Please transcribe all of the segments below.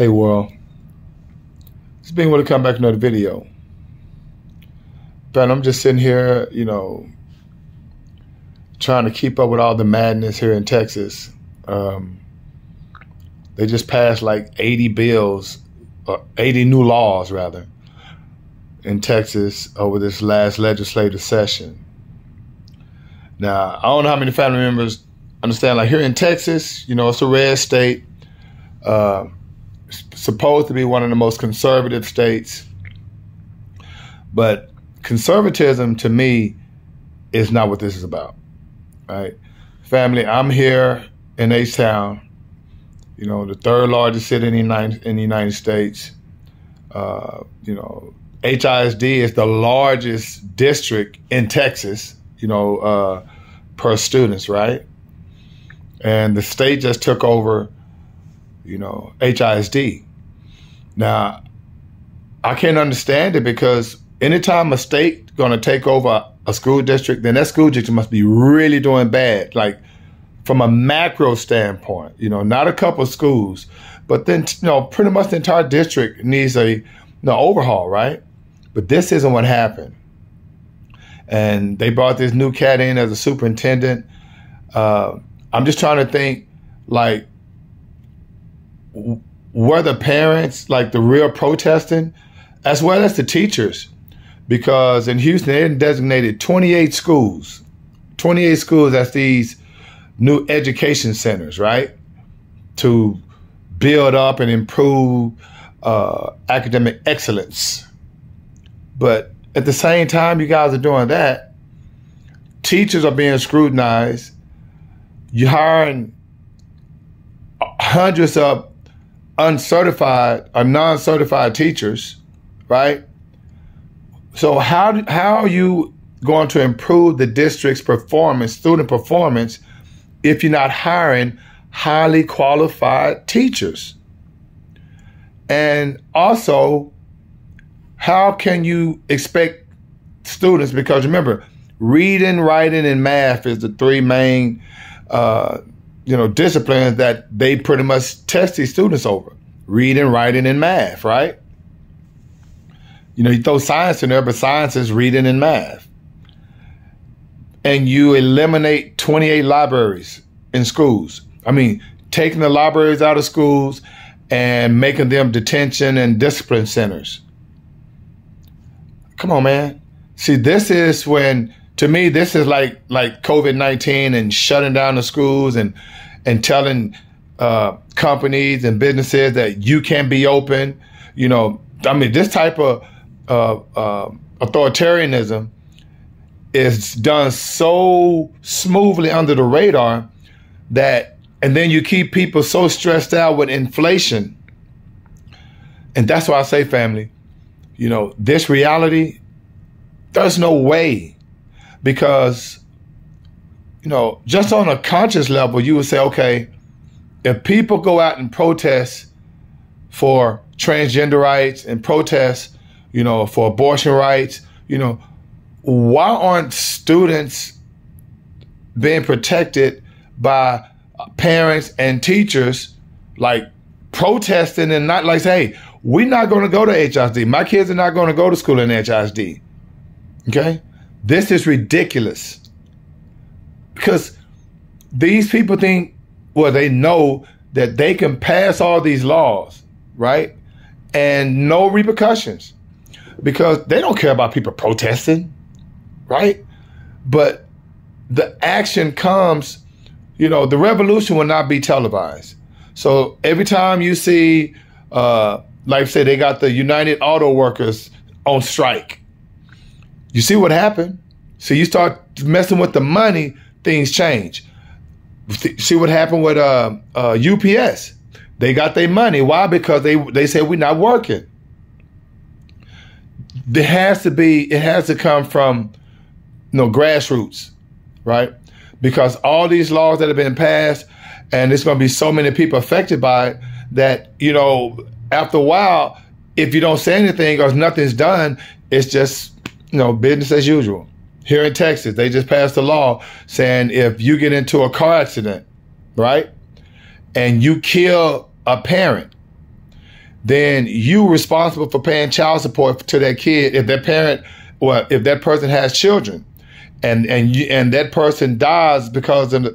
Hey world, it's being able to come back to another video. But I'm just sitting here, trying to keep up with all the madness here in Texas. They just passed like 80 bills, or 80 new laws rather, in Texas over this last legislative session. Now, I don't know how many family members understand, like here in Texas, it's a red state. Supposed to be one of the most conservative states, but conservatism to me is not what this is about, right? Family, I'm here in H-Town, the third largest city in the United States. HISD is the largest district in Texas, per students, right? And the state just took over HISD. Now, I can't understand it because anytime a state going to take over a school district, then that school district must be really doing bad, like from a macro standpoint, not a couple of schools, but then, pretty much the entire district needs a overhaul, right? But this isn't what happened. And they brought this new cat in as a superintendent. I'm just trying to think, like, were the parents like the real protesting as well as the teachers? Because in Houston, they designated 28 schools. 28 schools as these new education centers, right? To build up and improve academic excellence. But at the same time you guys are doing that, teachers are being scrutinized. You're hiring hundreds of uncertified or non-certified teachers, right? So how are you going to improve the district's performance, student performance, if you're not hiring highly qualified teachers? And also, how can you expect students, because remember, reading, writing, and math is the three main disciplines that they pretty much test these students over. Reading, writing, and math, right? You throw science in there, but science is reading and math. And you eliminate 28 libraries in schools. I mean, taking the libraries out of schools and making them detention and discipline centers. Come on, man. See, this is when, to me, this is like COVID-19 and shutting down the schools and telling companies and businesses that you can't be open. This type of authoritarianism is done so smoothly under the radar that, and then you keep people so stressed out with inflation. And that's why I say, family, this reality, there's no way. Because, just on a conscious level, you would say, okay, if people go out and protest for transgender rights and protest, for abortion rights, why aren't students being protected by parents and teachers, like protesting and not like, say, hey, we're not going to go to HISD. My kids are not going to go to school in HISD. Okay? This is ridiculous. Because these people think, well, they know that they can pass all these laws, right? And no repercussions. Because they don't care about people protesting, right? But the action comes, the revolution will not be televised. So every time you see, like I said, they got the United Auto Workers on strike. You see what happened? So you start messing with the money, things change. See what happened with UPS? They got their money. Why? Because they said we're not working. It has to come from grassroots, right? Because all these laws that have been passed, and there's going to be so many people affected by it that, after a while, if you don't say anything or nothing's done, it's just, business as usual. Here in Texas, they just passed a law saying if you get into a car accident, right, and you kill a parent, then you responsible for paying child support to that kid if that parent or if that person has children, and that person dies because an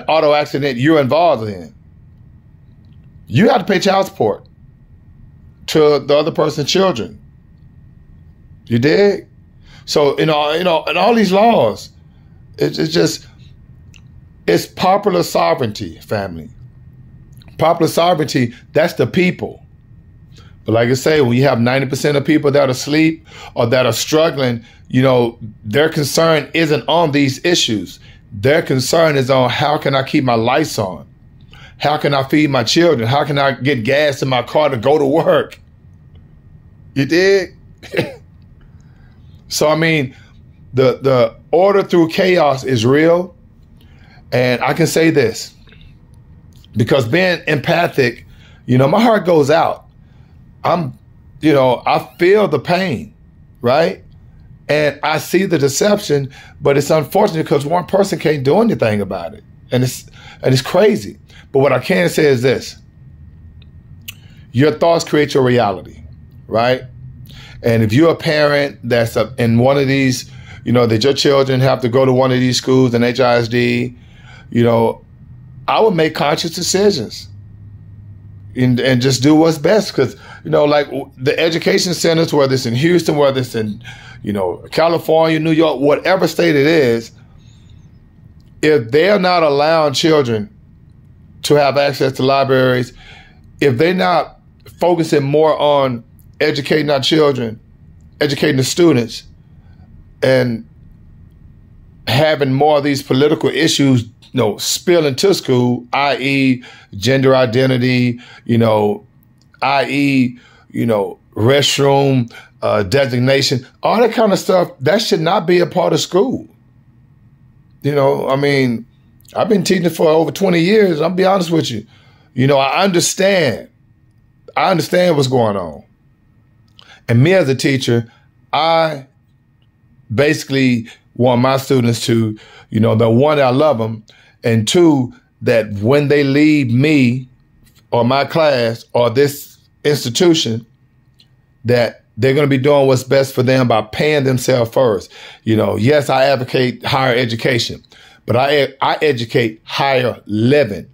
auto accident you're involved in. You have to pay child support to the other person's children. You dig? So in all these laws, it's popular sovereignty, family. Popular sovereignty, that's the people. But like I say, when you have 90% of people that are asleep or that are struggling, their concern isn't on these issues. Their concern is on, how can I keep my lights on? How can I feed my children? How can I get gas in my car to go to work? You dig? So, I mean, the order through chaos is real. And I can say this, because being empathic, my heart goes out. I feel the pain, right? And I see the deception, but it's unfortunate because one person can't do anything about it. And it's crazy. But what I can say is this: your thoughts create your reality, right? And if you're a parent that's in one of these, that your children have to go to one of these schools in HISD, I would make conscious decisions and just do what's best. Because, like the education centers, whether it's in Houston, whether it's in, California, New York, whatever state it is, if they're not allowing children to have access to libraries, if they're not focusing more on educating our children, educating the students, and having more of these political issues, spill into school, i.e. gender identity, i.e., restroom designation, all that kind of stuff, that should not be a part of school. I've been teaching for over 20 years. I'll be honest with you. I understand what's going on. And me as a teacher, I basically want my students to, that one, I love them, and two, that when they leave me or my class or this institution, that they're going to be doing what's best for them by paying themselves first. Yes, I advocate higher education, but I educate higher living,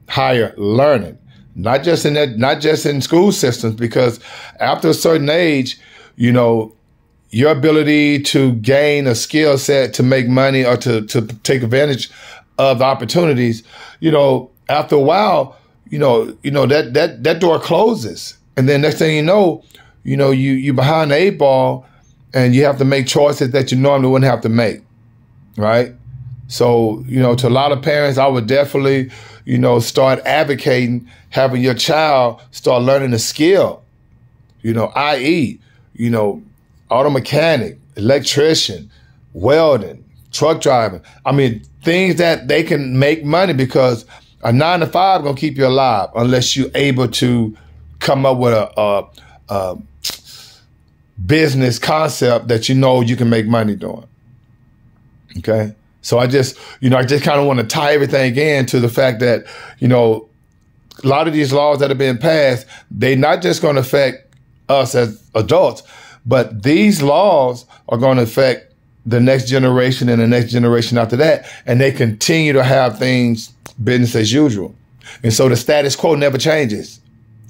higher learning, not just in school systems, because after a certain age, your ability to gain a skill set to make money or to take advantage of opportunities, after a while, that door closes. And then next thing you know, you behind the 8 ball and you have to make choices that you normally wouldn't have to make. Right. So, to a lot of parents, I would definitely, start advocating having your child start learning a skill, i.e., auto mechanic, electrician, welding, truck driving. I mean, things that they can make money, because a 9-to-5 gonna keep you alive unless you're able to come up with a business concept that you can make money doing. Okay. So I just kind of want to tie everything in to the fact that, a lot of these laws that have been passed, they're not just going to affect us as adults, but these laws are going to affect the next generation and the next generation after that. And they continue to have things business as usual. And so the status quo never changes,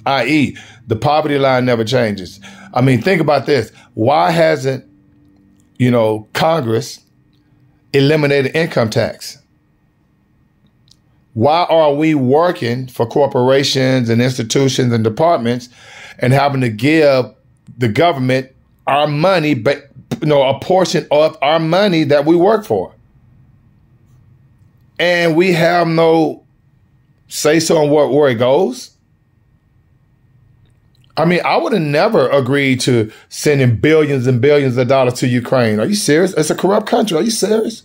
i.e. the poverty line never changes. I mean, think about this. Why hasn't, Congress eliminated income tax? Why are we working for corporations and institutions and departments and having to give the government our money, but a portion of our money that we work for? And we have no say so on where it goes. I mean, I would have never agreed to sending billions and billions of dollars to Ukraine. Are you serious? It's a corrupt country. Are you serious?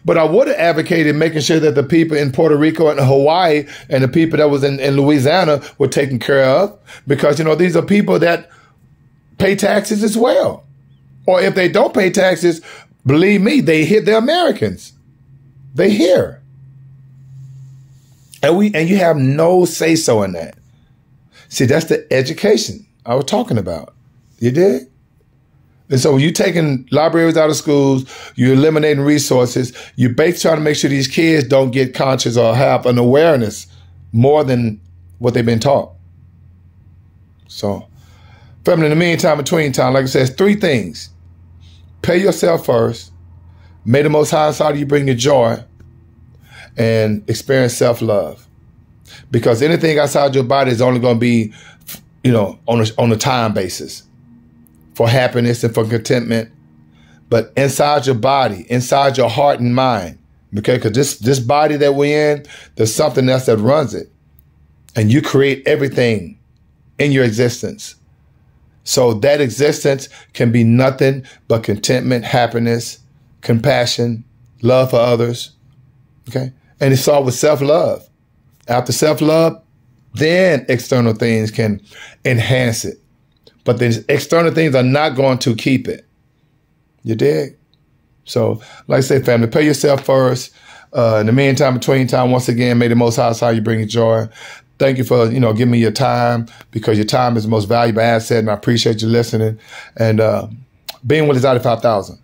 But I would have advocated making sure that the people in Puerto Rico and Hawaii and the people that was in Louisiana were taken care of, because, these are people that pay taxes as well. Or if they don't pay taxes, believe me, they hit the Americans. They here. And you have no say so in that. See, that's the education I was talking about. You did? And so when you're taking libraries out of schools, you're eliminating resources, you're basically trying to make sure these kids don't get conscious or have an awareness more than what they've been taught. So, family, in the meantime, between time, like I said, 3 things. Pay yourself first. May the Most High side of you bring you joy. And experience self-love. Because anything outside your body is only going to be, on a time basis for happiness and for contentment. But inside your body, inside your heart and mind, okay, because this body that we're in, there's something else that runs it. And you create everything in your existence. So that existence can be nothing but contentment, happiness, compassion, love for others. Okay? And it's all with self-love. After self-love, then external things can enhance it. But the external things are not going to keep it. You dig? So, like I say, family, pay yourself first. In the meantime, between time, once again, may the Most High how you bring you joy. Thank you for, giving me your time, because your time is the most valuable asset, and I appreciate you listening. And being with us out of 5,000.